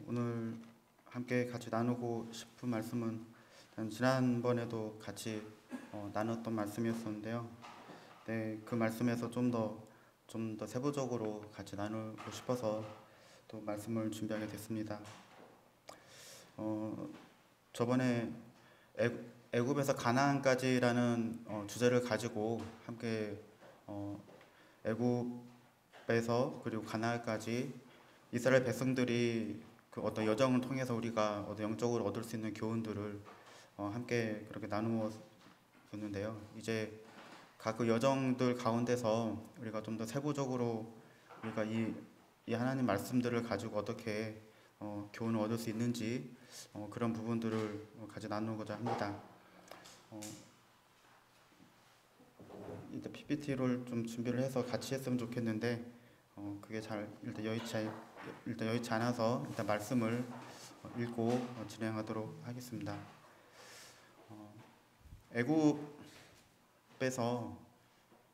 오늘 함께 같이 나누고 싶은 말씀은 지난번에도 같이 나눴던 말씀이었었는데요. 그 말씀에서 좀 더 세부적으로 같이 나누고 싶어서 또 말씀을 준비하게 됐습니다. 저번에 애굽에서 가나안까지라는 주제를 가지고 함께 애굽에서 그리고 가나안까지 이스라엘 백성들이 그 어떤 여정을 통해서 우리가 영적으로 얻을 수 있는 교훈들을 함께 그렇게 나누었는데요. 이제 각 그 여정들 가운데서 우리가 좀 더 세부적으로 우리가 이 하나님 말씀들을 가지고 어떻게 교훈을 얻을 수 있는지 그런 부분들을 같이 나누고자 합니다. 일단 PPT를 좀 준비를 해서 같이 했으면 좋겠는데 그게 잘 일단 여의치 않아서 일단 말씀을 읽고 진행하도록 하겠습니다. 애굽에서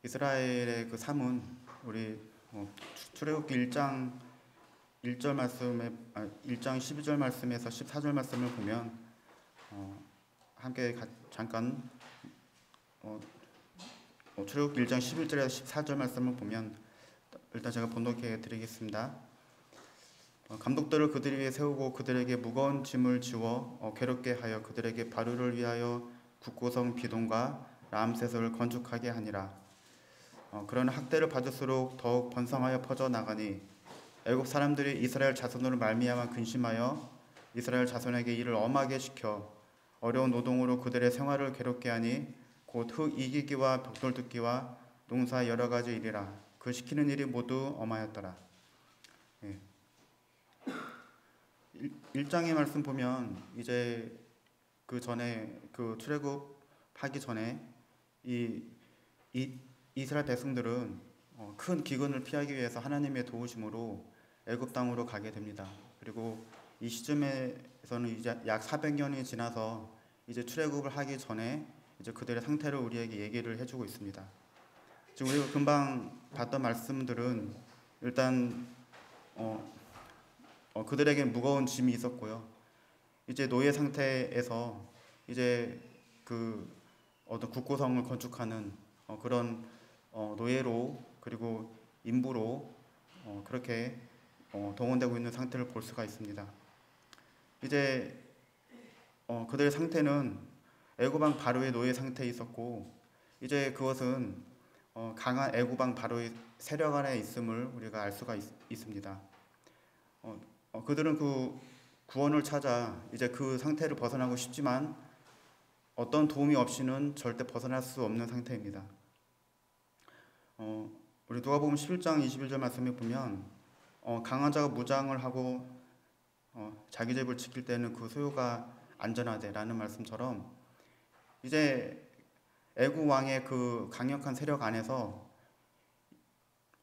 이스라엘의 그 삶은 우리 출애굽기 1장 1절 말씀에 1장 12절 말씀에서 14절 말씀을 보면 함께 잠깐 출애굽기 1장 11절에서 14절 말씀을 보면 일단 제가 번독해 드리겠습니다. 감독들을 그들 위에 세우고 그들에게 무거운 짐을 지워 괴롭게 하여 그들에게 바로를 위하여 국고성 비동과 람셋을 건축하게 하니라. 그러나 학대를 받을수록 더욱 번성하여 퍼져 나가니 애굽 사람들이 이스라엘 자손으로 말미암아 근심하여 이스라엘 자손에게 일을 엄하게 시켜 어려운 노동으로 그들의 생활을 괴롭게 하니 곧 흙 이기기와 벽돌 뜯기와 농사 여러 가지 일이라. 그 시키는 일이 모두 엄하였더라. 1장의 말씀 보면 이제 그 전에 그 출애굽하기 전에 이스라엘 백성들은 큰 기근을 피하기 위해서 하나님의 도우심으로 애굽 땅으로 가게 됩니다. 그리고 이 시점에서는 이제 약 400년이 지나서 이제 출애굽을 하기 전에 이제 그들의 상태를 우리에게 얘기를 해주고 있습니다. 지금 우리가 금방 봤던 말씀들은 일단 그들에게 무거운 짐이 있었고요. 이제 노예 상태에서 이제 그 어떤 국고성을 건축하는 그런 노예로 그리고 인부로 그렇게 동원되고 있는 상태를 볼 수가 있습니다. 이제 그들의 상태는 애굽왕 바로의 노예 상태에 있었고 이제 그것은 강한 애굽왕 바로의 세력 아래 있음을 우리가 알 수가 있습니다. 그들은 그 구원을 찾아 이제 그 상태를 벗어나고 싶지만 어떤 도움이 없이는 절대 벗어날 수 없는 상태입니다. 우리 누가복음 11장 21절 말씀에 보면 강한 자가 무장을 하고 자기 집을 지킬 때는 그 소유가 안전하대라는 말씀처럼 이제 애굽 왕의 그 강력한 세력 안에서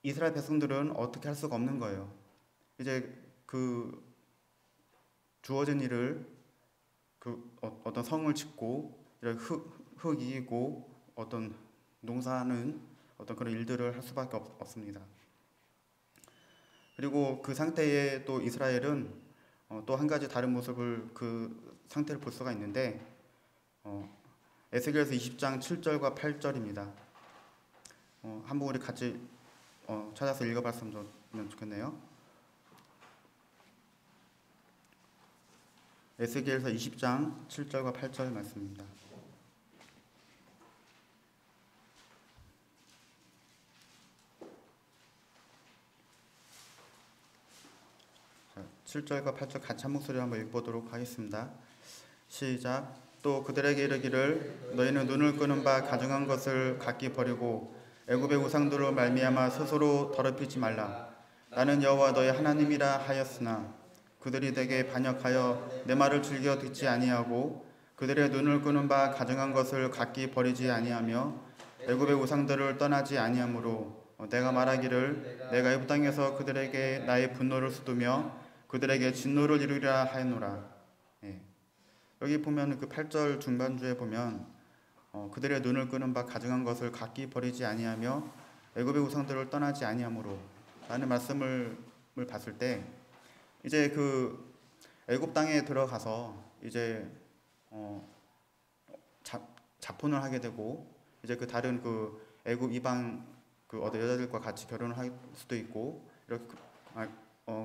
이스라엘 백성들은 어떻게 할 수가 없는 거예요. 이제 그 주어진 일을 그 어떤 성을 짓고 흙 이기고 어떤 농사하는 어떤 그런 일들을 할 수밖에 없습니다. 그리고 그 상태에 또 이스라엘은 또 한 가지 다른 모습을 그 상태를 볼 수가 있는데 에스겔서 20장 7절과 8절입니다. 한번 우리 같이 찾아서 읽어봤으면 좋겠네요. 에스겔서 20장 7절과 8절 말씀입니다. 7절과 8절 같이 한 목소리로 한번 읽어보도록 하겠습니다. 시작. 또 그들에게 이르기를 너희는 눈을 끄는 바 가증한 것을 각기 버리고 애굽의 우상들로 말미암아 스스로 더럽히지 말라. 나는 여호와 너희 하나님이라 하였으나 그들이 내게 반역하여 내 말을 즐겨 듣지 아니하고 그들의 눈을 끄는 바 가증한 것을 각기 버리지 아니하며 애굽의 우상들을 떠나지 아니하므로 내가 말하기를 내가 애굽 땅에서 그들에게 나의 분노를 쏟으며 그들에게 진노를 이루리라 하였노라. 여기 보면 그 8절 중반주에 보면 그들의 눈을 끄는 바 가증한 것을 각기 버리지 아니하며 애굽의 우상들을 떠나지 아니하므로 라는 말씀을 봤을 때 이제 그 애굽 땅에 들어가서 이제 자폰을 하게 되고 이제 그 다른 그 애굽 이방 그 어떤 여자들과 같이 결혼을 할 수도 있고 이렇게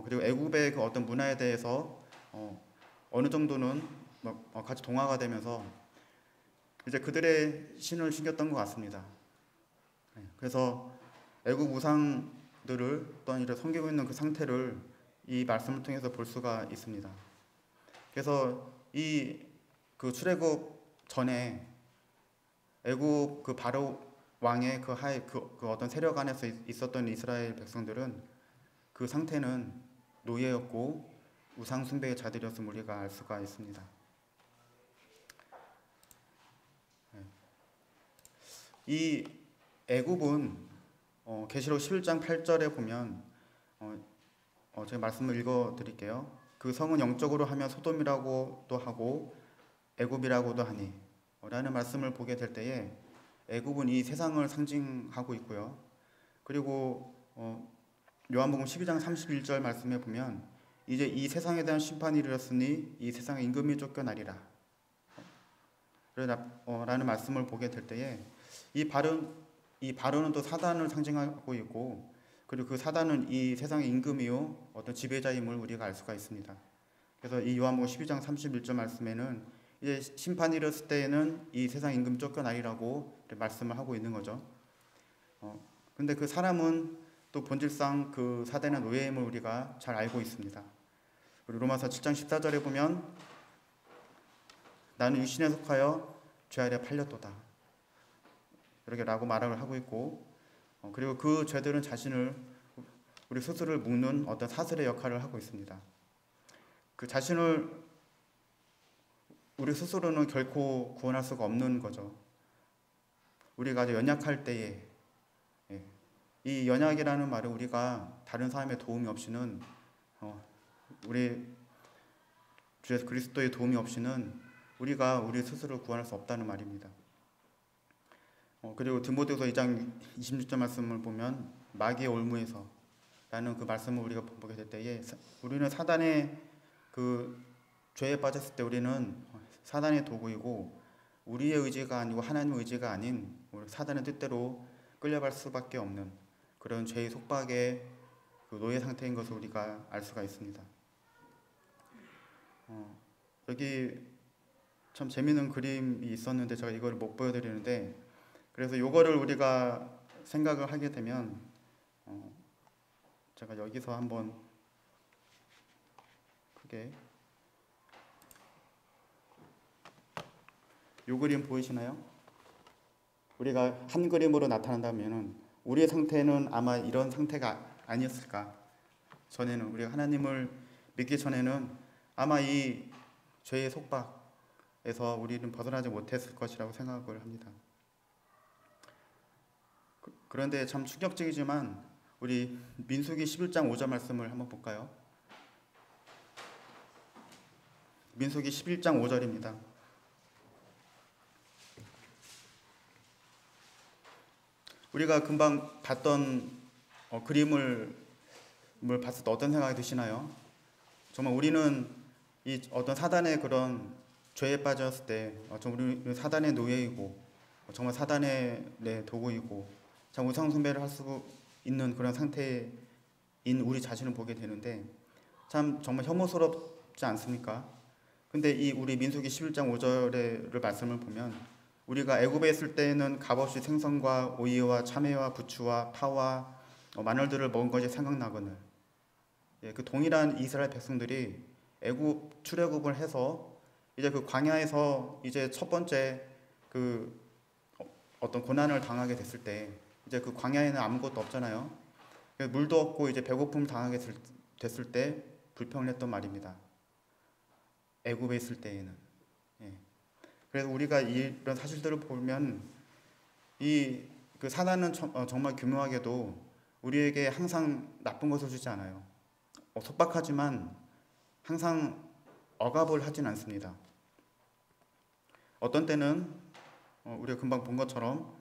그리고 애굽의 그 어떤 문화에 대해서 어느 정도는 같이 동화가 되면서 이제 그들의 신을 신겼던 것 같습니다. 그래서 애굽 우상들을 또한 이렇게 섬기고 있는 그 상태를 이 말씀을 통해서 볼 수가 있습니다. 그래서 이 그 출애굽 전에 애굽 그 바로 왕의 그 하에 그 어떤 세력 안에서 있었던 이스라엘 백성들은 그 상태는 노예였고 우상 숭배의 자들이었음을 우리가 알 수가 있습니다. 이 애굽은 계시록 11장 8절에 보면 제가 말씀을 읽어드릴게요. 그 성은 영적으로 하면 소돔이라고도 하고 애굽이라고도 하니 라는 말씀을 보게 될 때에 애굽은 이 세상을 상징하고 있고요. 그리고 요한복음 12장 31절 말씀에 보면 이제 이 세상에 대한 심판이 이르렀으니 이 세상의 임금이 쫓겨나리라 라는 말씀을 보게 될 때에 이 바로는 또 사단을 상징하고 있고 그리고 그 사단은 이 세상의 임금이요 어떤 지배자임을 우리가 알 수가 있습니다. 그래서 이 요한복음 12장 31절 말씀에는 이제 심판이 이르렀을 때에는 이 세상 임금 쫓겨나리라고 말씀을 하고 있는 거죠. 근데 그 사람은 또 본질상 그 사단의 노예임을 우리가 잘 알고 있습니다. 그리고 로마서 7장 14절에 보면 나는 육신에 속하여 죄 아래 팔렸도다 이렇게 라고 말을 하고 있고 그리고 그 죄들은 자신을 우리 스스로를 묶는 어떤 사슬의 역할을 하고 있습니다. 그 자신을 우리 스스로는 결코 구원할 수가 없는 거죠. 우리가 아주 연약할 때에 이 연약이라는 말은 우리가 다른 사람의 도움이 없이는 우리 주 예수 그리스도의 도움이 없이는 우리가 우리 스스로를 구원할 수 없다는 말입니다. 그리고 디모데후서 2장 26절 말씀을 보면 마귀의 올무에서 라는 그 말씀을 우리가 보게 될 때에 우리는 사단의 그 죄에 빠졌을 때 우리는 사단의 도구이고 우리의 의지가 아니고 하나님의 의지가 아닌 사단의 뜻대로 끌려갈 수밖에 없는 그런 죄의 속박의 그 노예 상태인 것을 우리가 알 수가 있습니다. 여기 참 재미있는 그림이 있었는데 제가 이걸 못 보여드리는데 그래서 이거를 우리가 생각을 하게 되면 제가 여기서 한번 크게 이 그림 보이시나요? 우리가 한 그림으로 나타난다면 우리의 상태는 아마 이런 상태가 아니었을까. 전에는 우리가 하나님을 믿기 전에는 아마 이 죄의 속박에서 우리는 벗어나지 못했을 것이라고 생각을 합니다. 그런데 참 충격적이지만 우리 민수기 11장 5절 말씀을 한번 볼까요? 민수기 11장 5절입니다. 우리가 금방 봤던 그림을 봤을 때 어떤 생각이 드시나요? 정말 우리는 이 어떤 사단의 그런 죄에 빠졌을 때 우리는 사단의 노예이고 정말 사단의 도구이고 참 우상 숭배를 할 수 있는 그런 상태인 우리 자신을 보게 되는데 참 정말 혐오스럽지 않습니까? 근데 이 우리 민수기 11장 5절의 말씀을 보면 우리가 애굽에 있을 때에는 값없이 생선과 오이와 참외와 부추와 파와 마늘들을 먹은 것이 생각나거늘 그 동일한 이스라엘 백성들이 애굽 출애굽을 해서 이제 그 광야에서 이제 첫 번째 그 어떤 고난을 당하게 됐을 때 이제 그 광야에는 아무것도 없잖아요. 물도 없고 이제 배고픔을 당하게 됐을 때 불평을 했던 말입니다. 애굽에 있을 때에는. 그래서 우리가 이런 사실들을 보면 그 사단은 정말 교묘하게도 우리에게 항상 나쁜 것을 주지 않아요. 속박하지만 항상 억압을 하진 않습니다. 어떤 때는 우리가 금방 본 것처럼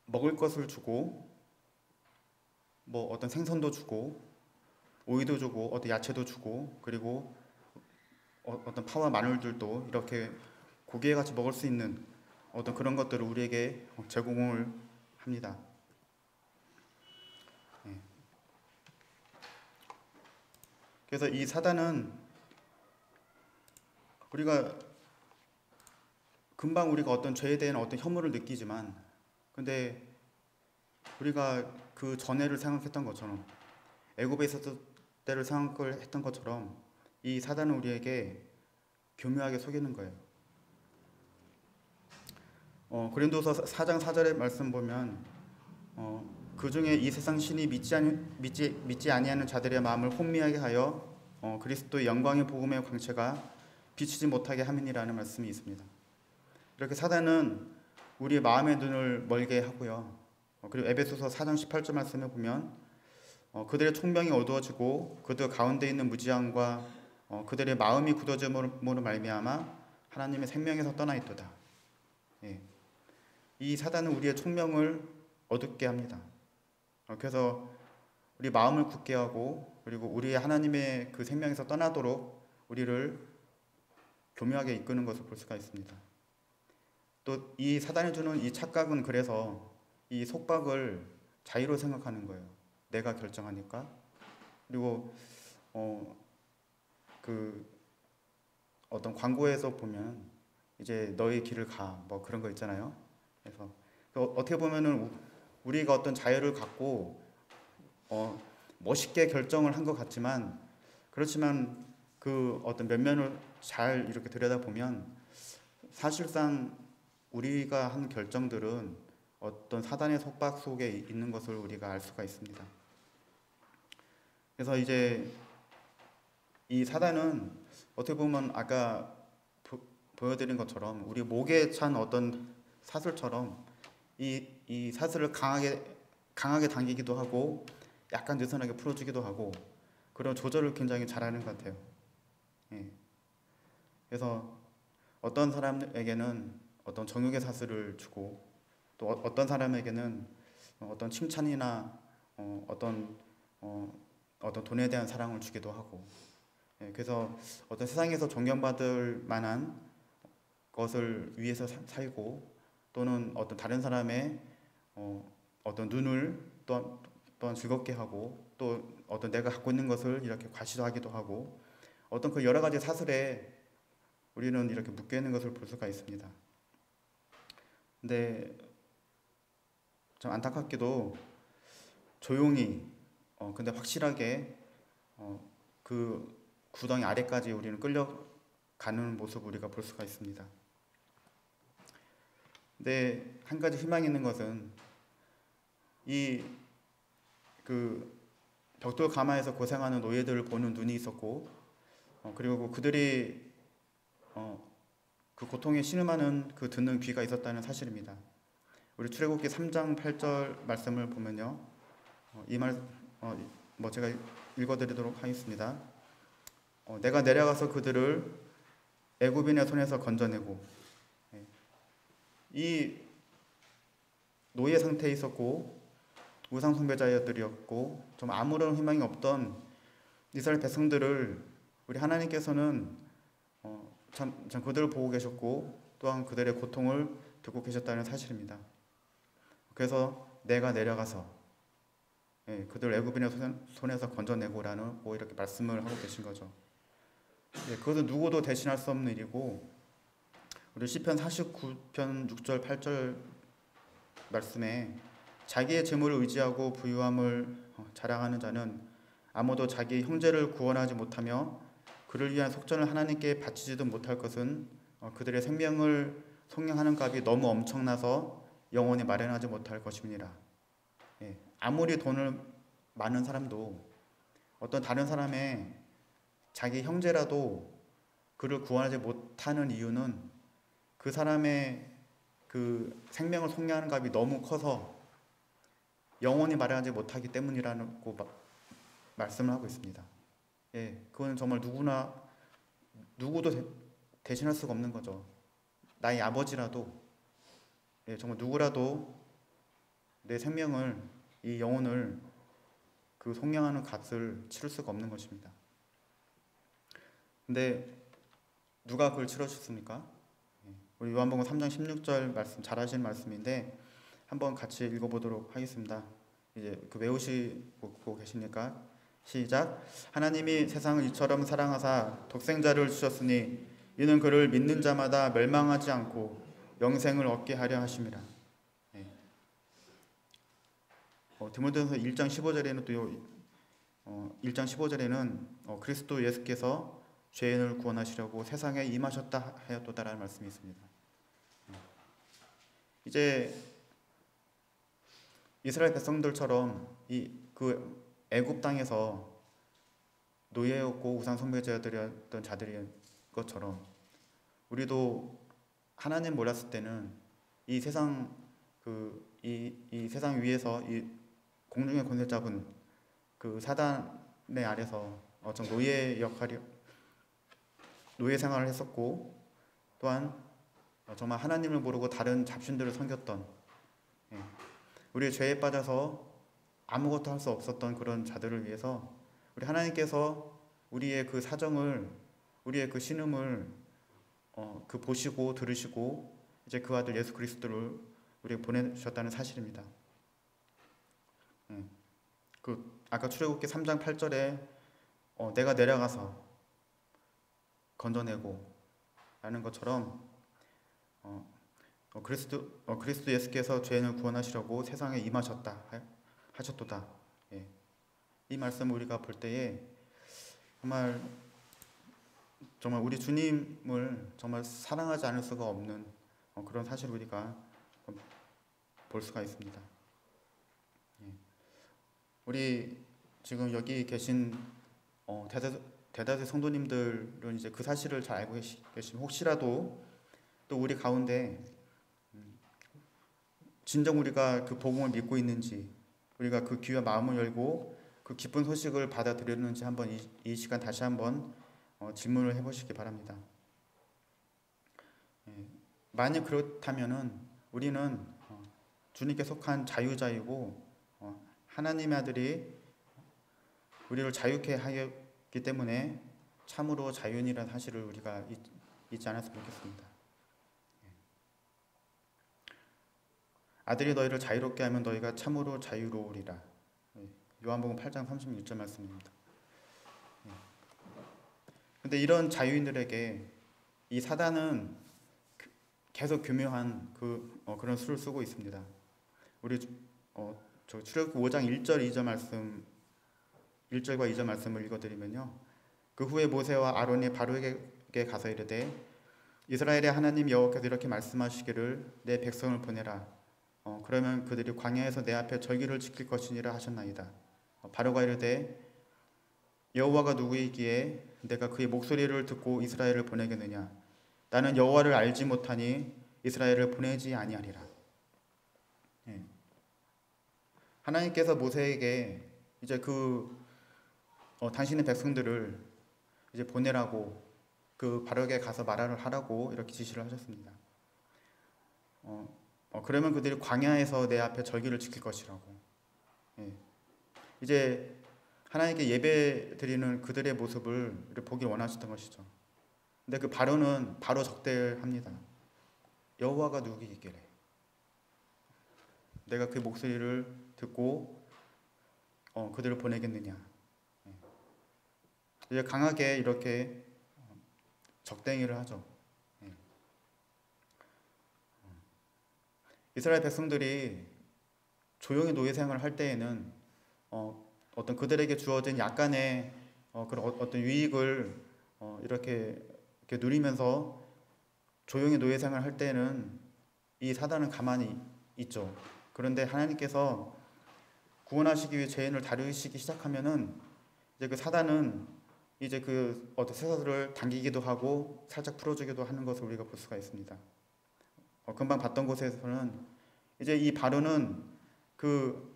먹을 것을 주고 뭐 어떤 생선도 주고 오이도 주고 어떤 야채도 주고 그리고 어떤 파와 마늘들도 이렇게 고기에 같이 먹을 수 있는 어떤 그런 것들을 우리에게 제공을 합니다. 예. 그래서 이 사단은 금방 우리가 어떤 죄에 대한 어떤 혐오를 느끼지만 근데 우리가 그 전에를 생각했던 것처럼 애굽에 있었을 때를 생각했던 것처럼 이 사단은 우리에게 교묘하게 속이는 거예요. 고린도서 4장 4절의 말씀 보면 그 중에 이 세상 신이 믿지 아니하는 자들의 마음을 혼미하게 하여 그리스도의 영광의 복음의 광채가 비치지 못하게 함이니라는 말씀이 있습니다. 이렇게 사단은 우리의 마음의 눈을 멀게 하고요. 그리고 에베소서 4장 18절 말씀에 보면 그들의 총명이 어두워지고 그들 가운데 있는 무지함과 그들의 마음이 굳어짐으로 말미암아 하나님의 생명에서 떠나 있도다. 예. 이 사단은 우리의 총명을 어둡게 합니다. 그래서 우리 마음을 굳게 하고 그리고 우리의 하나님의 그 생명에서 떠나도록 우리를 교묘하게 이끄는 것을 볼 수가 있습니다. 또 이 사단이 주는 이 착각은 그래서 이 속박을 자유로 생각하는 거예요. 내가 결정하니까. 그리고 그 어떤 광고에서 보면 이제 너의 길을 가 뭐 그런 거 있잖아요. 그래서 어떻게 보면은 우리가 어떤 자유를 갖고 멋있게 결정을 한 것 같지만 그렇지만 그 어떤 면면을 잘 이렇게 들여다보면 사실상 우리가 한 결정들은 어떤 사단의 속박 속에 있는 것을 우리가 알 수가 있습니다. 그래서 이제 이 사단은 어떻게 보면 아까 보여드린 것처럼 우리 목에 찬 어떤 사슬처럼 이 사슬을 강하게 당기기도 하고 약간 느슨하게 풀어주기도 하고 그런 조절을 굉장히 잘하는 것 같아요. 예. 그래서 어떤 사람에게는 어떤 정욕의 사슬을 주고 또 어떤 사람에게는 어떤 칭찬이나 어떤 돈에 대한 사랑을 주기도 하고 예. 그래서 어떤 세상에서 존경받을 만한 것을 위해서 살고 또는 어떤 다른 사람의 어떤 눈을 또한 즐겁게 하고 또 어떤 내가 갖고 있는 것을 이렇게 과시하기도 하고 어떤 그 여러 가지 사슬에 우리는 이렇게 묶여 있는 것을 볼 수가 있습니다. 근데 좀 안타깝게도 조용히 근데 확실하게 그 구덩이 아래까지 우리는 끌려가는 모습을 우리가 볼 수가 있습니다. 근데 한 가지 희망이 있는 것은 그 벽돌 가마에서 고생하는 노예들을 보는 눈이 있었고 그리고 그들이 그 고통에 신음하는 그 듣는 귀가 있었다는 사실입니다. 우리 출애굽기 3장 8절 말씀을 보면요, 제가 읽어드리도록 하겠습니다. 내가 내려가서 그들을 애굽인의 손에서 건져내고 이 노예 상태에 있었고 우상 숭배자들이었고 좀 아무런 희망이 없던 이스라엘 백성들을 우리 하나님께서는 참 그들을 보고 계셨고 또한 그들의 고통을 듣고 계셨다는 사실입니다. 그래서 내가 내려가서 그들 애굽인의 손에서 건져내고라는 이렇게 말씀을 하고 계신 거죠. 그것은 누구도 대신할 수 없는 일이고 우리 시편 49편 6절 8절 말씀에 자기의 재물을 의지하고 부유함을 자랑하는 자는 아무도 자기 형제를 구원하지 못하며 그를 위한 속전을 하나님께 바치지도 못할 것은 그들의 생명을 속량하는 값이 너무 엄청나서 영원히 마련하지 못할 것입니다. 아무리 돈을 많은 사람도 어떤 다른 사람의 자기 형제라도 그를 구원하지 못하는 이유는 그 사람의 그 생명을 속량하는 값이 너무 커서 영원히 마련하지 못하기 때문이라고 말씀을 하고 있습니다. 그건 정말 누구도 대신할 수가 없는 거죠. 나의 아버지라도, 정말 누구라도 내 생명을, 이 영혼을 그 속량하는 값을 치를 수가 없는 것입니다. 근데 누가 그걸 치러주셨습니까? 우리 요한복음 3장 16절 말씀 잘 아시는 말씀인데 한번 같이 읽어보도록 하겠습니다. 이제 그 외우시고 계시니까 시작. 하나님이 세상을 이처럼 사랑하사 독생자를 주셨으니 이는 그를 믿는 자마다 멸망하지 않고 영생을 얻게 하려 하심이라. 디모데전서 1장 15절에는 또 1장 15절에는 그리스도 예수께서 죄인을 구원하시려고 세상에 임하셨다 하였도다라는 말씀이 있습니다. 이제 이스라엘 백성들처럼 그 애굽 땅에서 노예였고 우상 숭배자들이었던 자들인 것처럼 우리도 하나님 몰랐을 때는 이 세상 이 세상 위에서 이 공중의 권세 잡은 그 사단의 아래서 어떤 노예 생활을 했었고 또한 정말 하나님을 모르고 다른 잡신들을 섬겼던 우리의 죄에 빠져서 아무것도 할 수 없었던 그런 자들을 위해서 우리 하나님께서 우리의 그 사정을 우리의 그 신음을 그 보시고 들으시고 이제 그 아들 예수 그리스도를 우리에게 보내주셨다는 사실입니다. 그 아까 출애굽기 3장 8절에 내가 내려가서 건져내고 라는 것처럼 그리스도 예수께서 죄인을 구원하시려고 세상에 임하셨다 하셨도다. 이 말씀을 우리가 볼 때에 정말 우리 주님을 정말 사랑하지 않을 수가 없는 그런 사실을 우리가 볼 수가 있습니다. 우리 지금 여기 계신 대다수 성도님들은 이제 그 사실을 잘 알고 계시면 혹시라도 또 우리 가운데 진정 우리가 그 복음을 믿고 있는지 우리가 그 귀와 마음을 열고 그 기쁜 소식을 받아들였는지 한번 이 시간 다시 한번 질문을 해보시기 바랍니다. 만약 그렇다면은 우리는 주님께 속한 자유자이고 하나님의 아들이 우리를 자유케 하였기 때문에 참으로 자유인이라는 사실을 우리가 잊지 않았으면 좋겠습니다. 아들이 너희를 자유롭게 하면 너희가 참으로 자유로우리라. 요한복음 8장 36절 말씀입니다. 근데 이런 자유인들에게 이 사단은 계속 교묘한 그런 수를 쓰고 있습니다. 우리 출애굽기 5장 1절 2절 말씀 1절과 2절 말씀을 읽어드리면요. 그 후에 모세와 아론이 바로에게 가서 이르되 이스라엘의 하나님 여호와께서 이렇게 말씀하시기를 내 백성을 보내라. 그러면 그들이 광야에서 내 앞에 절기를 지킬 것이니라 하셨나이다. 바로가 이르되 여호와가 누구이기에 내가 그의 목소리를 듣고 이스라엘을 보내겠느냐. 나는 여호와를 알지 못하니 이스라엘을 보내지 아니하리라. 하나님께서 모세에게 이제 당신의 백성들을 이제 보내라고 그 바로에게 가서 말을 하라고 이렇게 지시를 하셨습니다. 그러면 그들이 광야에서 내 앞에 절기를 지킬 것이라고. 이제 하나님께 예배 드리는 그들의 모습을 보기 원하셨던 것이죠. 근데 그 바로는 바로 적대합니다. 여호와가 누구이기래 내가 그 목소리를 듣고 그들을 보내겠느냐. 이제 강하게 이렇게 적대행위를 하죠. 이스라엘 백성들이 조용히 노예 생활을 할 때에는 어떤 그들에게 주어진 약간의 그런 어떤 유익을 이렇게 누리면서 조용히 노예 생활을 할 때는 이 사단은 가만히 있죠. 그런데 하나님께서 구원하시기 위해 죄인을 다루시기 시작하면은 이제 그 사단은 이제 그 어떤 쇠사슬을 당기기도 하고 살짝 풀어주기도 하는 것을 우리가 볼 수가 있습니다. 금방 봤던 곳에서는 이제 이 바로는 그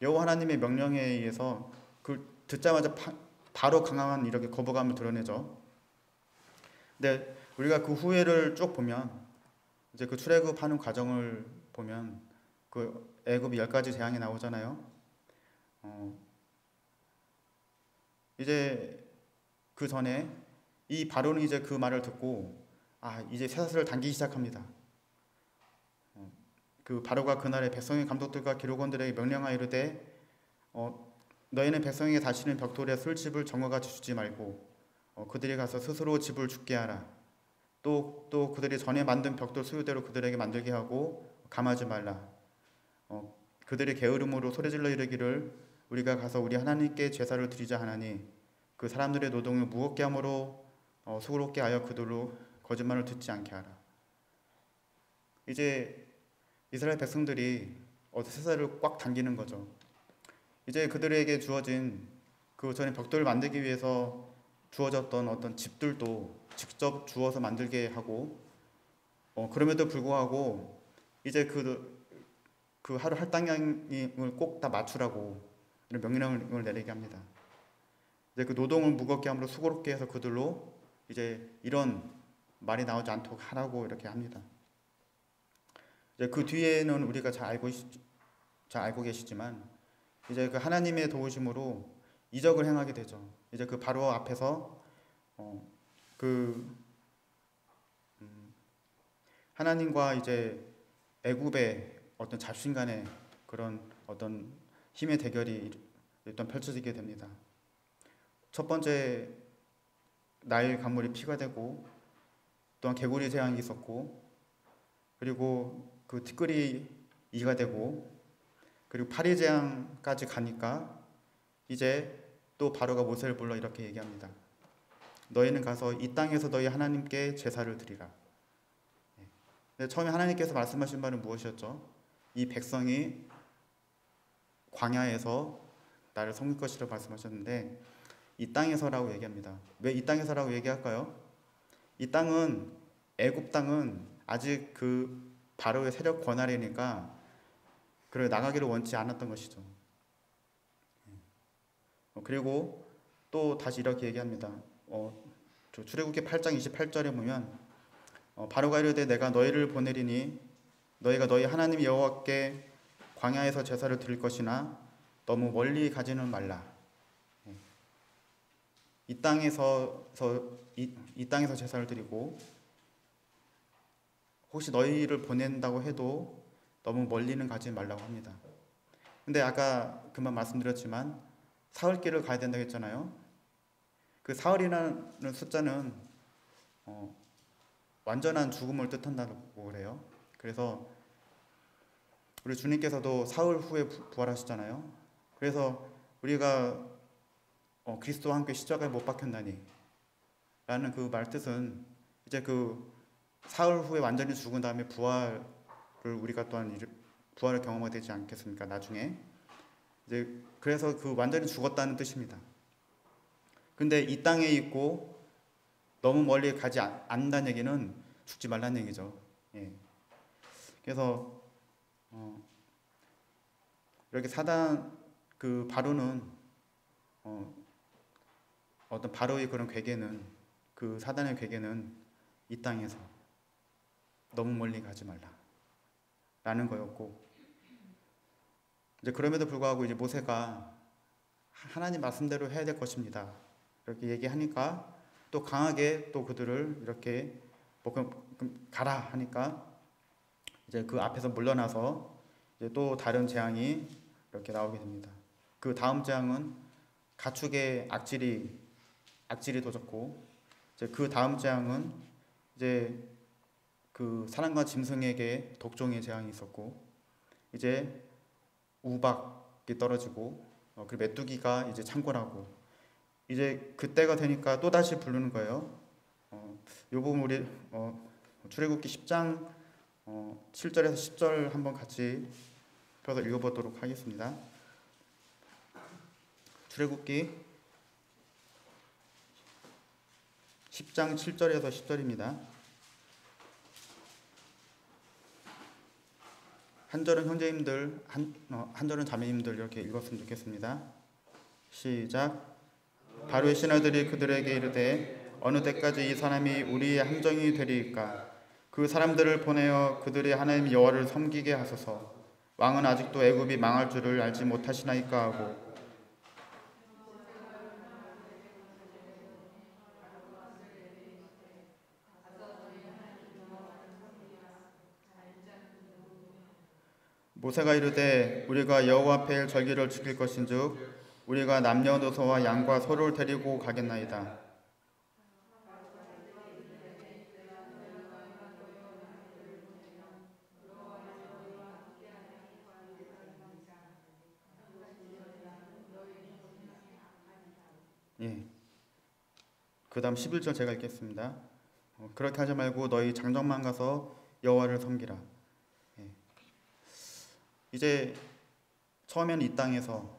여호와 하나님의 명령에 의해서 그 듣자마자 바로 강한 이렇게 거부감을 드러내죠. 근데 우리가 그 후회를 쭉 보면 이제 그 출애굽하는 과정을 보면 그 애굽이 10가지 재앙이 나오잖아요. 이제 그 전에 이 바로는 이제 그 말을 듣고 이제 쇠사슬을 당기기 시작합니다. 그 바로가 그날의 백성의 감독들과 기록원들에게 명령하여 이르되 너희는 백성에게 다시는 벽돌에 술집을 정어같이 주지 말고 그들이 가서 스스로 집을 죽게 하라. 또 그들이 전에 만든 벽돌 수요대로 그들에게 만들게 하고 감하지 말라. 그들이 게으름으로 소리질러 이르기를 우리가 가서 우리 하나님께 제사를 드리자 하나니 그 사람들의 노동을 무겁게 함으로 수고롭게 하여 그들로 거짓말을 듣지 않게 하라. 이제 이스라엘 백성들이 쇠사슬을 꽉 당기는 거죠. 이제 그들에게 주어진 그 전에 벽돌을 만들기 위해서 주어졌던 어떤 집들도 직접 주워서 만들게 하고 그럼에도 불구하고 이제 그 하루 할당량을 꼭 다 맞추라고 이런 명령을 내리게 합니다. 이제 그 노동을 무겁게 함으로 수고롭게 해서 그들로 이제 이런 말이 나오지 않도록 하라고 이렇게 합니다. 이제 그 뒤에는 우리가 잘 알고 계시지만 이제 그 하나님의 도우심으로 이적을 행하게 되죠. 이제 그 바로 앞에서 하나님과 이제 애굽의 어떤 잡신 간의 그런 어떤 힘의 대결이 일단 펼쳐지게 됩니다. 첫 번째 나일 강물이 피가 되고 또한 개구리 재앙이 있었고 그리고 그 티끌이 이가 되고 그리고 파리 재앙까지 가니까 이제 또 바로가 모세를 불러 이렇게 얘기합니다. 너희는 가서 이 땅에서 너희 하나님께 제사를 드리라. 처음에 하나님께서 말씀하신 바는 무엇이었죠? 이 백성이 광야에서 나를 섬길 것이라고 말씀하셨는데 이 땅에서라고 얘기합니다. 왜 이 땅에서라고 얘기할까요? 이 땅은 애굽 땅은 아직 그 바로의 세력 권한이니까 그를 나가기를 원치 않았던 것이죠. 그리고 또 다시 이렇게 얘기합니다. 출애굽기 8장 28절에 보면 바로가 이르되 내가 너희를 보내리니 너희가 너희 하나님 여호와께 광야에서 제사를 드릴 것이나 너무 멀리 가지는 말라. 이 땅에서 제사를 드리고 혹시 너희를 보낸다고 해도 너무 멀리는 가지 말라고 합니다. 근데 아까 금방 말씀드렸지만 사흘길을 가야 된다고 했잖아요. 그 사흘이라는 숫자는 완전한 죽음을 뜻한다고 그래요. 그래서 우리 주님께서도 사흘 후에 부활하시잖아요. 그래서 우리가 그리스도와 함께 십자가에 못 박혔나니 라는 그 말 뜻은 이제 그 사흘 후에 완전히 죽은 다음에 부활을 우리가 또한 부활을 경험하게 되지 않겠습니까? 나중에 이제 그래서 그 완전히 죽었다는 뜻입니다. 근데 이 땅에 있고 너무 멀리 가지 않는다는 얘기는 죽지 말라는 얘기죠. 그래서 이렇게 사단 그 바로는 어떤 바로의 그런 괴계는 그 사단의 괴계는 이 땅에서 너무 멀리 가지 말라 라는 거였고 이제 그럼에도 불구하고 이제 모세가 하나님 말씀대로 해야 될 것입니다 이렇게 얘기하니까 또 강하게 또 그들을 이렇게 그럼 가라 하니까 이제 그 앞에서 물러나서 이제 또 다른 재앙이 이렇게 나오게 됩니다. 그 다음 재앙은 가축의 악질이 도졌고 이제 그 다음 재앙은 이제 그 사람과 짐승에게 독종의 재앙이 있었고 이제 우박이 떨어지고 그리고 메뚜기가 이제 창궐하고 이제 그때가 되니까 또 다시 부르는 거예요. 요 부분 우리 출애굽기 10장 7절에서 10절 한번 같이 펴서 읽어보도록 하겠습니다. 출애굽기 10장 7절에서 10절입니다. 한 절은 형제님들, 한 절은 자매님들 이렇게 읽었으면 좋겠습니다. 시작. 바로의 신하들이 그들에게 이르되 어느 때까지 이 사람이 우리의 함정이 되리이까? 그 사람들을 보내어 그들의 하나님 여호와를 섬기게 하소서. 왕은 아직도 애굽이 망할 줄을 알지 못하시나이까 하고 모세가 이르되 우리가 여호와 앞에 절기를 지킬 것인즉 우리가 남녀노소와 양과 소를 데리고 가겠나이다. 예. 그 다음 11절 제가 읽겠습니다. 그렇게 하지 말고 너희 장정만 가서 여호와를 섬기라. 예. 이제 처음에는 이 땅에서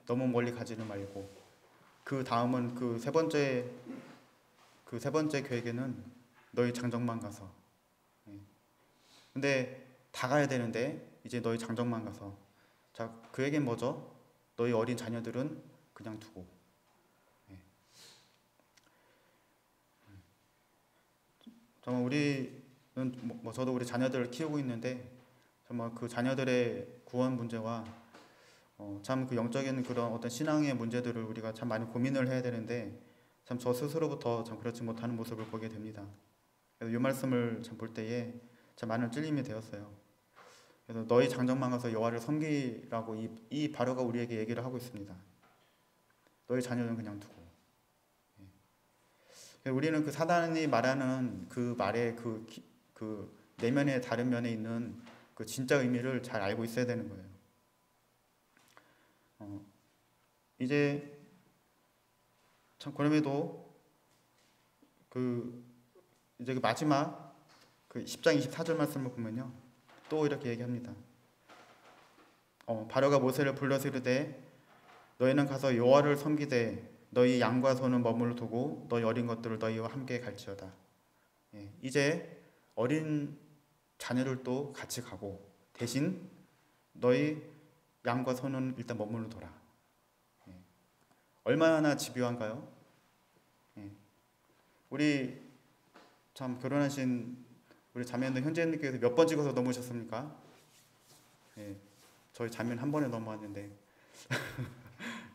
너무 멀리 가지는 말고 그 다음은 그 세 번째 계획에는 너희 장정만 가서. 예. 근데 다 가야 되는데 이제 너희 장정만 가서. 자, 그 얘기는 뭐죠? 너희 어린 자녀들은 그냥 두고. 정말 우리는 저도 우리 자녀들을 키우고 있는데 정말 그 자녀들의 구원 문제와 참 그 영적인 그런 어떤 신앙의 문제들을 우리가 참 많이 고민을 해야 되는데 참 저 스스로부터 참 그렇지 못하는 모습을 보게 됩니다. 그래서 이 말씀을 참 볼 때에 참 많은 찔림이 되었어요. 그래서 너희 장정만 가서 여호와를 섬기라고 이 바로가 우리에게 얘기를 하고 있습니다. 너희 자녀는 그냥 두고. 우리는 그 사단이 말하는 그 말의 그 내면의 다른 면에 있는 그 진짜 의미를 잘 알고 있어야 되는 거예요. 이제 참 그럼에도 이제 그 마지막 그 10장 24절 말씀을 보면요, 또 이렇게 얘기합니다. 바로가 모세를 불러서 이르되 너희는 가서 여호와를 섬기되 너희 양과 소는 머물러 두고 너희 어린 것들을 너희와 함께 갈지어다. 예, 이제 어린 자녀들도 같이 가고 대신 너희 양과 소는 일단 머물러 둬라. 예, 얼마나 집요한가요? 예, 우리 참 결혼하신 우리 자매는 현재님께서 몇 번 찍어서 넘으셨습니까? 예, 저희 자매는 한 번에 넘어왔는데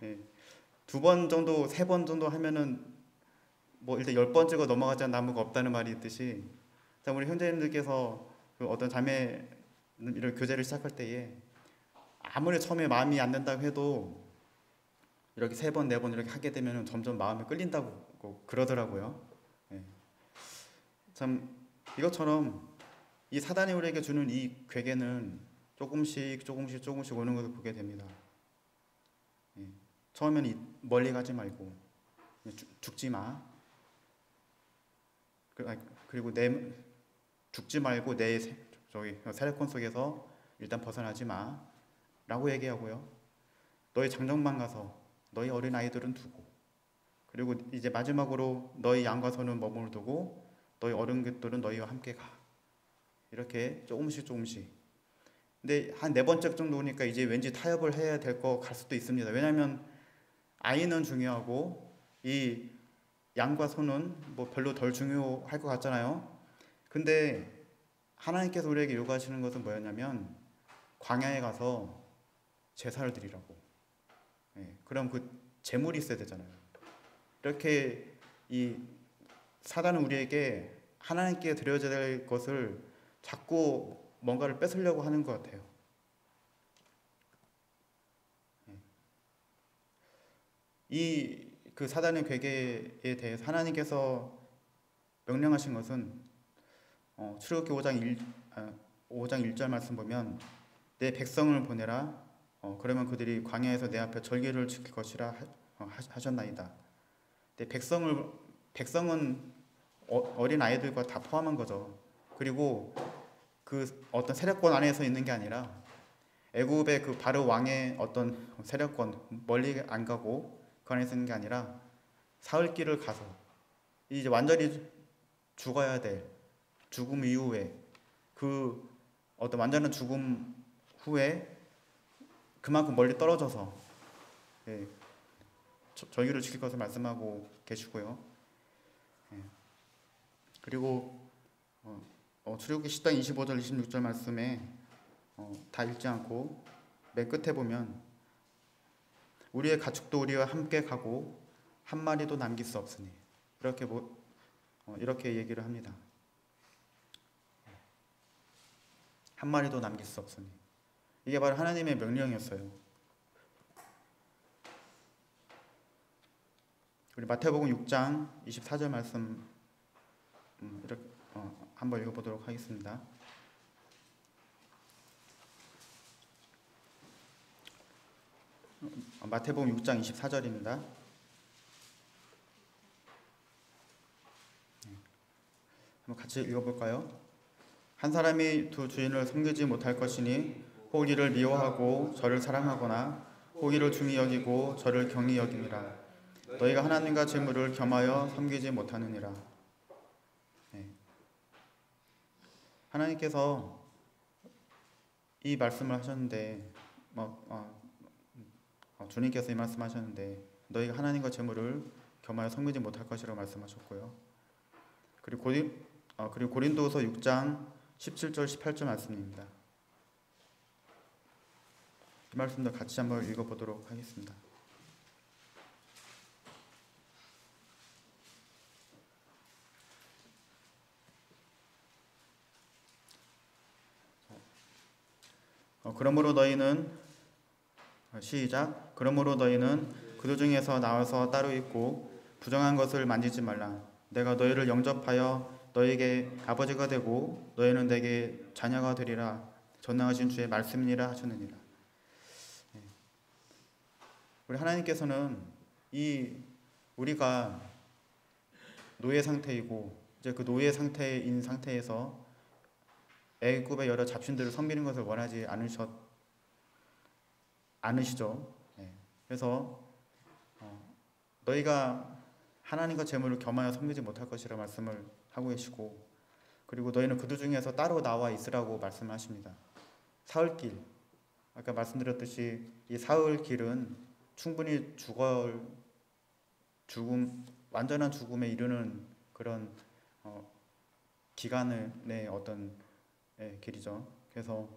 예. 2번 정도, 3번 정도 하면은 뭐 일단 10번 찍어 넘어가지 않는 나무가 없다는 말이 있듯이 우리 형제님들께서 그 어떤 자매 이런 교제를 시작할 때에 아무리 처음에 마음이 안 된다고 해도 이렇게 3번, 4번 이렇게 하게 되면 점점 마음이 끌린다고 그러더라고요. 예. 참 이것처럼 이 사단이 우리에게 주는 이 괴계는 조금씩 오는 것을 보게 됩니다. 예. 처음에는 멀리 가지 말고 죽지 마. 그리고 죽지 말고 내 세력권 속에서 일단 벗어나지 마. 라고 얘기하고요. 너희 장정만 가서 너희 어린 아이들은 두고, 그리고 이제 마지막으로 너희 양과 소는 머물러 두고 너희 어른들은 너희와 함께 가. 이렇게 조금씩. 근데 한 4번째 정도 오니까 이제 왠지 타협을 해야 될 거 갈 수도 있습니다. 왜냐하면 아이는 중요하고 이 양과 소는 뭐 별로 덜 중요할 것 같잖아요. 근데 하나님께서 우리에게 요구하시는 것은 뭐였냐면 광야에 가서 제사를 드리라고. 예, 그럼 그 제물이 있어야 되잖아요. 이렇게 이 사단은 우리에게 하나님께 드려야 될 것을 자꾸 뭔가를 뺏으려고 하는 것 같아요. 그 사단의 괴계에 대해서 하나님께서 명령하신 것은 출애굽기 5장 1절 말씀 보면 내 백성을 보내라. 그러면 그들이 광야에서 내 앞에 절기를 지킬 것이라 하셨나이다. 백성은 어린 아이들과 다 포함한 거죠. 그리고 그 어떤 세력권 안에서 있는 게 아니라 애굽의 그 바로 왕의 어떤 세력권 멀리 안 가고 그 안에 있는 게 아니라 사흘길을 가서 이제 완전히 죽어야 될 죽음 이후에 그 어떤 완전한 죽음 후에 그만큼 멀리 떨어져서 절기를 지킬 것을 말씀하고 계시고요. 그리고 출애굽기 10장 25절 26절 말씀에 다 읽지 않고 맨 끝에 보면 우리의 가축도 우리와 함께 가고 한 마리도 남길 수 없으니 이렇게 얘기를 합니다. 한 마리도 남길 수 없으니 이게 바로 하나님의 명령이었어요. 우리 마태복음 6장 24절 말씀 이렇게 한번 읽어보도록 하겠습니다. 마태복음 6장 24절입니다. 한번 같이 읽어볼까요? 한 사람이 두 주인을 섬기지 못할 것이니 혹 이를 미워하고 저를 사랑하거나 혹 이를 중히 여기고 저를 경히 여김이라. 너희가 하나님과 재물을 겸하여 섬기지 못하느니라. 하나님께서 이 말씀을 하셨는데 주님께서 이 말씀하셨는데 너희가 하나님과 재물을 겸하여 섬기지 못할 것이라고 말씀하셨고요. 그리고 고린도후서 6장 17절 18절 말씀입니다. 이 말씀도 같이 한번 읽어보도록 하겠습니다. 그러므로 너희는 시작. 그러므로 너희는 그들 중에서 나와서 따로 있고 부정한 것을 만지지 말라. 내가 너희를 영접하여 너희에게 아버지가 되고 너희는 내게 자녀가 되리라. 전능하신 주의 말씀이니라 하셨느니라. 우리 하나님께서는 우리가 노예 상태이고 이제 그 노예 상태인 상태에서 애굽의 여러 잡신들을 섬기는 것을 원하지 않으시죠. 그래서 너희가 하나님과 재물을 겸하여 섬기지 못할 것이라 말씀을 하고 계시고, 그리고 너희는 그들 중에서 따로 나와 있으라고 말씀하십니다. 사흘길, 아까 말씀드렸듯이 이 사흘길은 충분히 완전한 죽음에 이르는 그런 기간의 어떤 길이죠. 그래서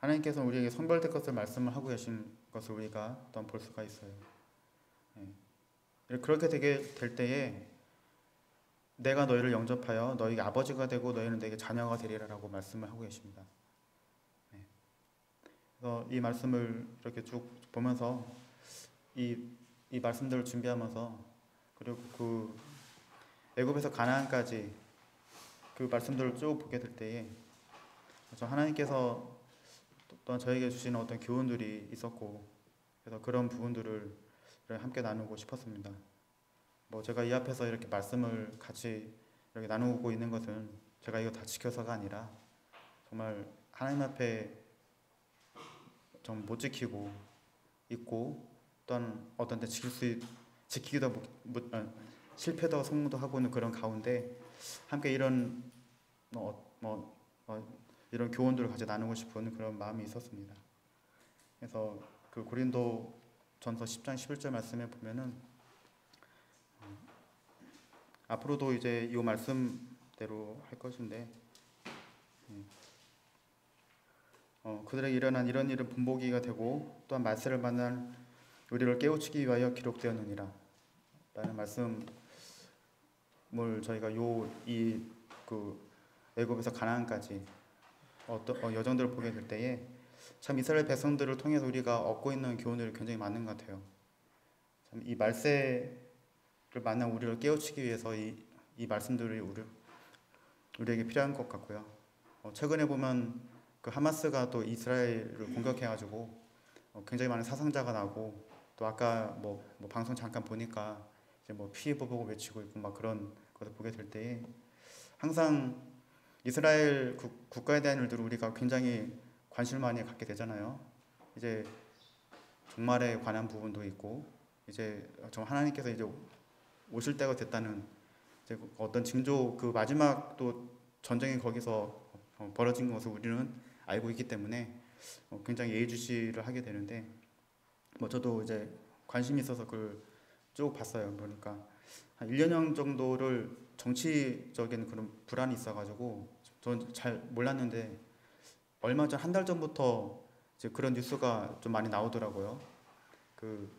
하나님께서 우리에게 선별될 것을 말씀을 하고 계신 것을 우리가 또한 볼 수가 있어요. 그렇게 되게 될 때에 내가 너희를 영접하여 너희가 아버지가 되고 너희는 내게 자녀가 되리라라고 말씀을 하고 계십니다. 그래서 이 말씀을 이렇게 쭉 보면서 이 말씀들을 준비하면서, 그리고 그 애굽에서 가나안까지 그 말씀들을 쭉 보게 될 때에 하나님께서 또한 저에게 주시는 어떤 교훈들이 있었고, 그래서 그런 부분들을 함께 나누고 싶었습니다. 제가 이 앞에서 이렇게 말씀을 같이 이렇게 나누고 있는 것은 제가 이거 다 지켜서가 아니라 정말 하나님 앞에 좀 못 지키고 있고, 또한 어떤 때 지키기도 실패도 성공도 하고 있는 그런 가운데 함께 이런 이런 교훈들을 같이 나누고 싶은 그런 마음이 있었습니다. 그래서 그 고린도전서 10장 11절 말씀에 보면은 앞으로도 이제 이 말씀대로 할 것인데, 그들에게 일어난 이런 일은 분보기가 되고 또한 말세를 만난 우리를 깨우치기 위하여 기록되었느니라 라는 말씀을 저희가 그 애굽에서 가나안까지 여정들을 보게 될 때에 참 이스라엘 백성들을 통해서 우리가 얻고 있는 교훈들이 굉장히 많은 것 같아요. 참 이 말세를 만난 우리를 깨우치기 위해서 이 말씀들이 우리에게 필요한 것 같고요. 최근에 보면 그 하마스가 또 이스라엘을 공격해가지고 굉장히 많은 사상자가 나고, 또 아까 방송 잠깐 보니까 이제 피해 보복을 외치고 있고 막 그런 것을 보게 될 때에 항상 이스라엘 국가에 대한 일들을 우리가 굉장히 관심을 많이 갖게 되잖아요. 이제 종말에 관한 부분도 있고, 이제 하나님께서 이제 오실 때가 됐다는 이제 어떤 징조, 그 마지막 또 전쟁이 거기서 벌어진 것을 우리는 알고 있기 때문에 굉장히 예의주시를 하게 되는데, 저도 이제 관심이 있어서 그걸 쭉 봤어요. 그러니까 한 1년형 정도를 정치적인 그런 불안이 있어가지고 전 잘 몰랐는데 얼마 전 한 달 전부터 이제 그런 뉴스가 좀 많이 나오더라고요. 그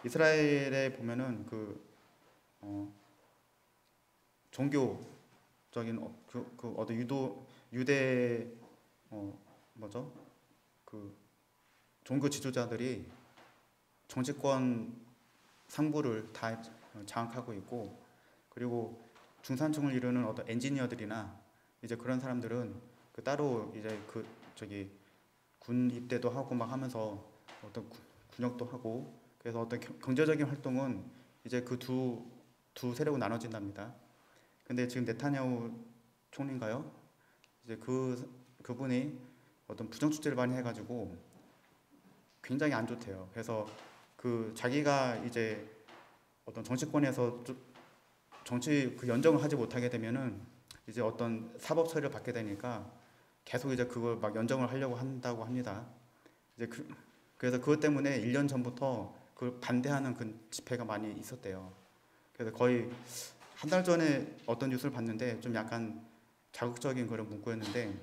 이스라엘에 보면은 종교적인 어떤 유대 뭐죠? 그 종교 지도자들이 정치권 상부를 다 장악하고 있고, 그리고 중산층을 이루는 어떤 엔지니어들이나 이제 그런 사람들은 그 따로 이제 그 저기 군 입대도 하고 막 하면서 어떤 군역도 하고, 그래서 어떤 경제적인 활동은 이제 그 두 세력으로 나눠진답니다. 근데 지금 네타냐후 총리인가요? 이제 그분이 어떤 부정 축제를 많이 해가지고 굉장히 안 좋대요. 그래서 그 자기가 이제 어떤 정치권에서 정치 그 연정을 하지 못하게 되면은 이제 어떤 사법 처리를 받게 되니까 계속 이제 그걸 막 연정을 하려고 한다고 합니다. 이제 그래서 그것 때문에 1년 전부터 그걸 반대하는 그 집회가 많이 있었대요. 그래서 거의 한 달 전에 어떤 뉴스를 봤는데 좀 약간 자극적인 그런 문구였는데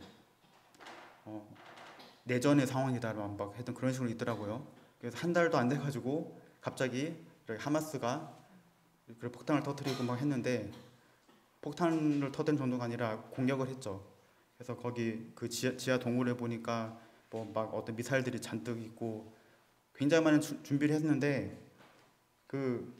내전의 상황이다라고 막 했던 그런 식으로 있더라고요. 그래서 한 달도 안 돼가지고 갑자기 하마스가 그 폭탄을 터뜨리고 막 했는데, 폭탄을 터뜨린 정도가 아니라 공격을 했죠. 그래서 거기 그 지하 동굴에 보니까 뭐 막 어떤 미사일들이 잔뜩 있고 굉장히 많은 준비를 했는데, 그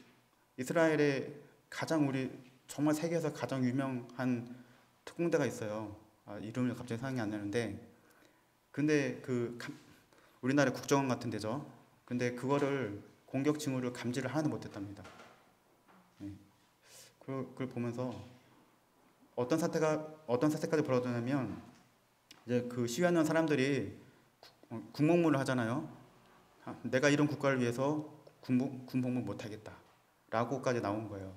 이스라엘의 가장 우리 정말 세계에서 가장 유명한 특공대가 있어요. 이름을 갑자기 생각이 안 나는데, 근데 우리나라 국정원 같은 데죠. 근데 그거를 공격 징후를 감지를 하나도 못했답니다. 네. 그걸 보면서 어떤 사태까지 벌어졌냐면, 이제 그 시위하는 사람들이 군복무를 하잖아요. 내가 이런 국가를 위해서 군복무 못하겠다 라고까지 나온 거예요.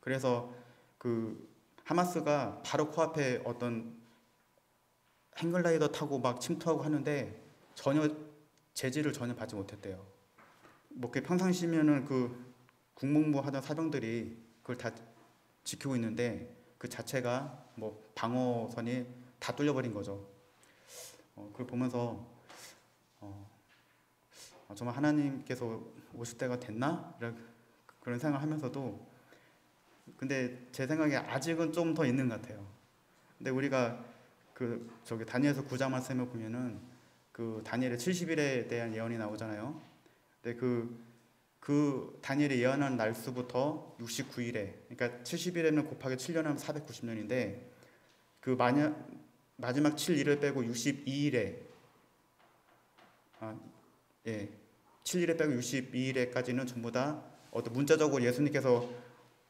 그래서 그 하마스가 바로 코앞에 어떤 행글라이더 타고 막 침투하고 하는데 전혀 제지를 전혀 받지 못했대요. 뭐 평상시면은 그 군복무 하던 사병들이 그걸 다 지키고 있는데 그 자체가 뭐 방어선이 다 뚫려버린 거죠. 그걸 보면서 정말 하나님께서 오실 때가 됐나? 그런 생각을 하면서도, 근데 제 생각에 아직은 좀 더 있는 것 같아요. 근데 우리가 저기 다니엘서 9장 말씀을 보면은 그 다니엘의 70일에 대한 예언이 나오잖아요. 근데 그 다니엘이 예언한 날수부터 69일에, 그러니까 70일에는 곱하기 7년 하면 490년인데 그 마지막 7일을 빼고 62일에 7일에 빼고 62일에까지는 전부 다 어떤 문자적으로 예수님께서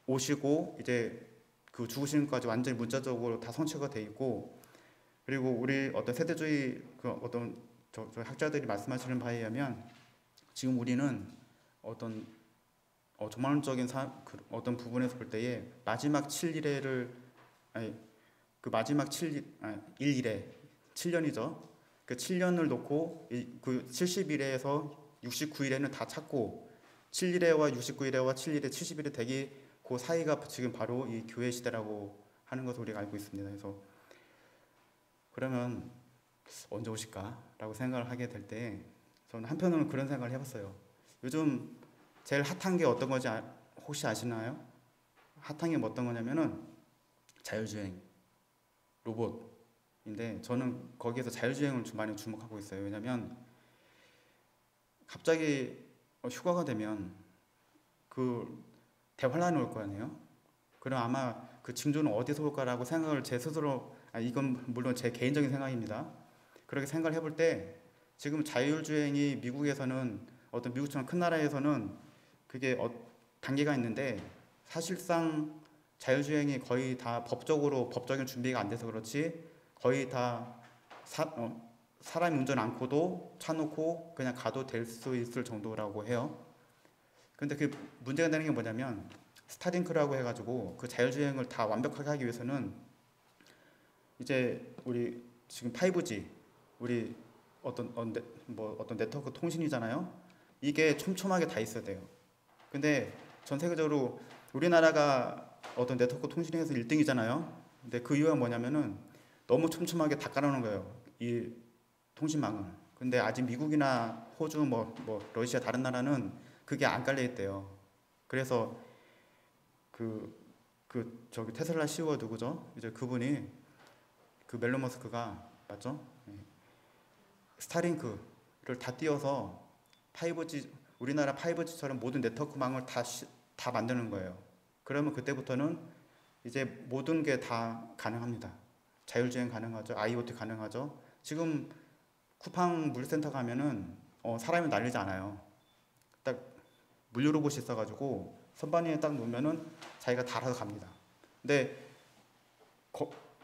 오시고 이제 그 죽으시는 것까지 완전히 문자적으로 다 성취가 돼 있고, 그리고 우리 어떤 세대주의 그 어떤 저 학자들이 말씀하시는 바에 의하면 지금 우리는 어떤 전반적인 어떤 부분에서 볼 때에 마지막 7일에를 그 마지막 1일에 7년이죠. 그 7년을 놓고 그 70일에서 69일에는 다 찾고 7일에와 69일에와 7일에 70일에 되기 그 사이가 지금 바로 이 교회 시대라고 하는 것을 우리가 알고 있습니다. 그래서 그러면 언제 오실까라고 생각을 하게 될 때 저는 한편으로는 그런 생각을 해봤어요. 요즘 제일 핫한 게 어떤 건지 혹시 아시나요? 핫한 게 어떤 거냐면은 자율주행 로봇인데, 저는 거기에서 자율주행을 좀 많이 주목하고 있어요. 왜냐면 갑자기 휴가가 되면 그 대환란이 올 거 아니에요? 그럼 아마 그 징조는 어디서 올까라고 생각을 제 스스로, 이건 물론 제 개인적인 생각입니다. 그렇게 생각을 해볼 때 지금 자율주행이 미국에서는 어떤 미국처럼 큰 나라에서는 그게 단계가 있는데, 사실상 자율주행이 거의 다 법적인 준비가 안 돼서 그렇지 거의 다 사람이 운전 않고도 차 놓고 그냥 가도 될 수 있을 정도라고 해요. 근데 그 문제가 되는 게 뭐냐면 스타링크라고 해가지고 그 자율주행을 다 완벽하게 하기 위해서는 이제 우리 지금 5G 우리 어떤 네트워크 통신이잖아요. 이게 촘촘하게 다 있어야 돼요. 근데 전 세계적으로 우리나라가 어떤 네트워크 통신에서 1등이잖아요. 근데 그 이유가 뭐냐면은 너무 촘촘하게 다 깔아놓은 거예요. 이 통신망을. 근데 아직 미국이나 호주 뭐 러시아 다른 나라는 그게 안 깔려 있대요. 그래서 저기 테슬라 CEO 누구죠? 이제 그분이 그 멜론 머스크가 맞죠? 네. 스타링크를 다 띄워서 5G, 우리나라 5G처럼 모든 네트워크망을 다 만드는 거예요. 그러면 그때부터는 이제 모든 게 다 가능합니다. 자율주행 가능하죠. IoT 가능하죠. 지금 쿠팡 물류센터 가면은 사람이 날리지 않아요. 딱 물류 로봇이 있어가지고 선반위에 딱 놓으면은 자기가 다 알아서 갑니다. 근데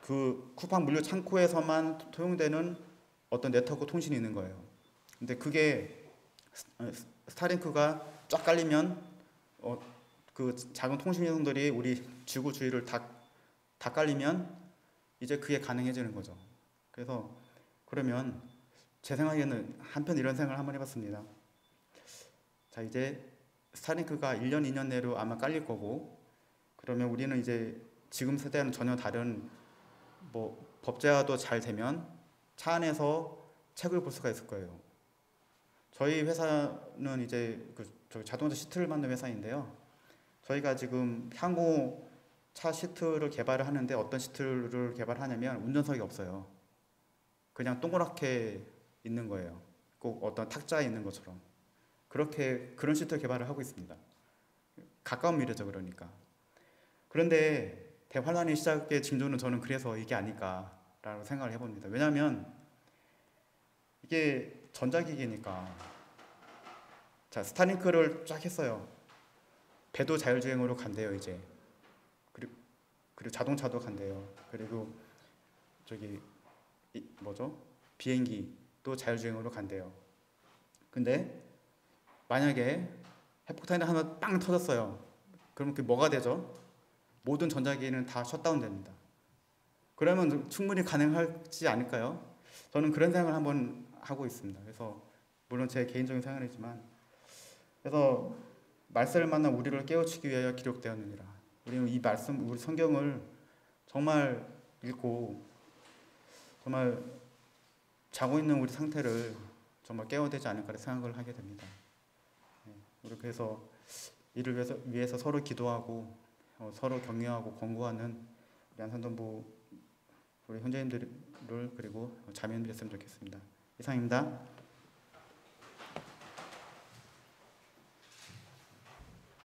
그 쿠팡 물류 창고에서만 통용되는 어떤 네트워크 통신이 있는 거예요. 근데 그게 스타링크가 쫙 깔리면 그 작은 통신위성들이 우리 지구 주위를 다 깔리면 이제 그게 가능해지는 거죠. 그래서 그러면 제 생각에는 한편 이런 생각을 한번 해봤습니다. 자, 이제 스타링크가 1년, 2년 내로 아마 깔릴 거고, 그러면 우리는 이제 지금 세대와는 전혀 다른 뭐 법제화도 잘 되면 차 안에서 책을 볼 수가 있을 거예요. 저희 회사는 이제 자동차 시트를 만든 회사인데요. 저희가 지금 향후 차 시트를 개발을 하는데 어떤 시트를 개발하냐면 운전석이 없어요. 그냥 동그랗게 있는 거예요. 꼭 어떤 탁자에 있는 것처럼. 그런 시트 개발을 하고 있습니다. 가까운 미래죠, 그러니까. 그런데 대환란의 시작의 징조는 저는 그래서 이게 아닐까라고 생각을 해봅니다. 왜냐하면 이게 전자기기니까. 자, 스타링크를 쫙 했어요. 배도 자율주행으로 간대요, 이제. 그리고 자동차도 간대요. 그리고 저기 비행기도 자율주행으로 간대요. 근데 만약에 핵폭탄이 하나 빵 터졌어요. 그러면 그게 뭐가 되죠? 모든 전자기기는 다 셧다운 됩니다. 그러면 충분히 가능하지 않을까요? 저는 그런 생각을 한번 하고 있습니다. 그래서 물론 제 개인적인 생각이지만, 그래서 말세를 만난 우리를 깨우치기 위하여 기록되었느니라. 우리는 이 말씀, 우리 성경을 정말 읽고 정말 자고 있는 우리 상태를 정말 깨워야 되지 않을까 생각을 하게 됩니다. 우리 그래서 이를 위해서 서로 기도하고 서로 격려하고 권고하는 우리 안산동부 우리 형제님들을 그리고 자매님들 됐으면 좋겠습니다. 이상입니다.